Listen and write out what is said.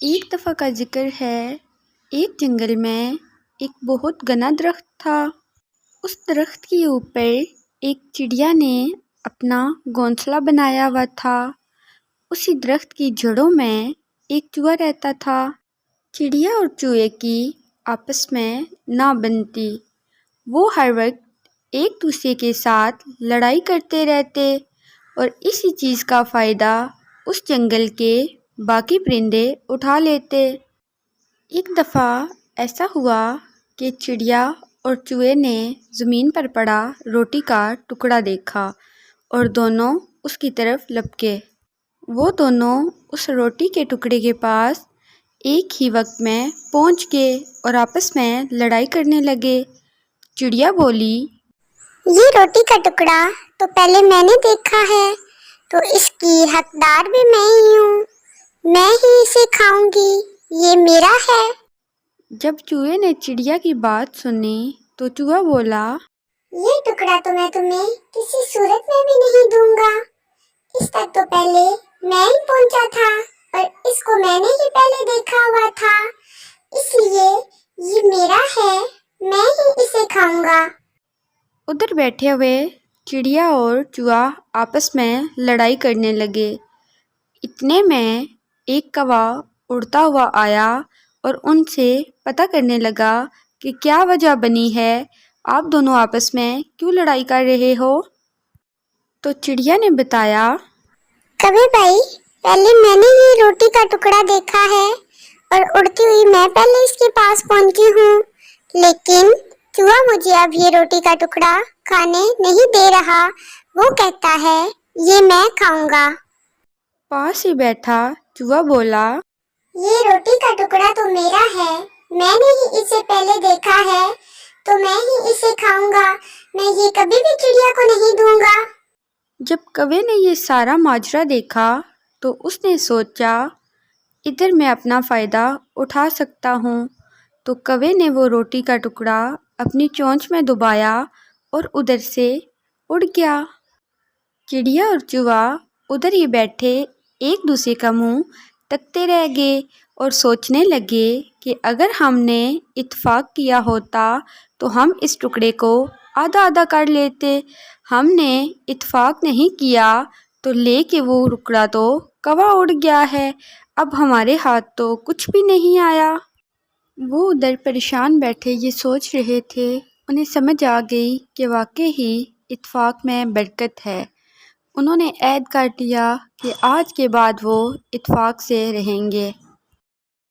ایک دفعہ کا ذکر ہے، ایک جنگل میں ایک بہت گھنا درخت تھا۔ اس درخت کے اوپر ایک چڑیا نے اپنا گھونسلہ بنایا ہوا تھا۔ اسی درخت کی جڑوں میں ایک چوہا رہتا تھا۔ چڑیا اور چوہے کی آپس میں نہ بنتی، وہ ہر وقت ایک دوسرے کے ساتھ لڑائی کرتے رہتے اور اسی چیز کا فائدہ اس جنگل کے باقی پرندے اٹھا لیتے۔ ایک دفعہ ایسا ہوا کہ چڑیا اور چوہے نے زمین پر پڑا روٹی کا ٹکڑا دیکھا اور دونوں اس کی طرف لپکے۔ وہ دونوں اس روٹی کے ٹکڑے کے پاس ایک ہی وقت میں پہنچ گئے اور آپس میں لڑائی کرنے لگے۔ چڑیا بولی، یہ روٹی کا ٹکڑا تو پہلے میں نے دیکھا ہے، تو اس کی حقدار بھی میں ہی ہوں، میں ہی اسے کھاؤں گی، یہ میرا ہے۔ جب چوہے نے چڑیا کی بات سنی تو چوہا بولا، یہ ٹکڑا تو میں تمہیں کسی صورت میں بھی نہیں دوں گا، اس تک تو پہلے میں ہی پہنچا تھا اور اس کو میں نے ہی پہلے دیکھا ہوا تھا، اس لیے یہ میرا ہے، میں ہی اسے کھاؤں گا۔ ادھر بیٹھے ہوئے چڑیا اور چوہا آپس میں لڑائی کرنے لگے۔ اتنے میں ایک کوا اڑتا ہوا آیا اور ان سے پتہ کرنے لگا کہ کیا وجہ بنی ہے، آپ دونوں آپس میں کیوں لڑائی کر رہے ہو؟ تو چڑیا نے بتایا، کوے بھائی، پہلے میں نے یہ روٹی کا ٹکڑا دیکھا ہے اور اڑتی ہوئی میں پہلے اس کے پاس پہنچی ہوں، لیکن چوہا مجھے اب یہ روٹی کا ٹکڑا کھانے نہیں دے رہا، وہ کہتا ہے یہ میں کھاؤں گا۔ پاس ہی بیٹھا چوہا بولا، یہ روٹی کا ٹکڑا تو میرا ہے، میں نے ہی اسے پہلے دیکھا ہے، تو میں ہی اسے کھاؤں گا، میں یہ کبھی بھی چڑیا کو نہیں دوں گا۔ جب کوے نے یہ سارا ماجرا دیکھا تو اس نے سوچا، ادھر میں اپنا فائدہ اٹھا سکتا ہوں، تو کوے نے وہ روٹی کا ٹکڑا اپنی چونچ میں دبایا اور ادھر سے اڑ گیا۔ چڑیا اور چوہا ادھر ہی بیٹھے ایک دوسرے کا منہ تکتے رہ گئے اور سوچنے لگے کہ اگر ہم نے اتفاق کیا ہوتا تو ہم اس ٹکڑے کو آدھا آدھا کر لیتے، ہم نے اتفاق نہیں کیا تو لے کے وہ ٹکڑا تو کوا اڑ گیا ہے، اب ہمارے ہاتھ تو کچھ بھی نہیں آیا۔ وہ ادھر پریشان بیٹھے یہ سوچ رہے تھے، انہیں سمجھ آ گئی کہ واقعی ہی اتفاق میں برکت ہے۔ انہوں نے عہد کر لیا کہ آج کے بعد وہ اتفاق سے رہیں گے۔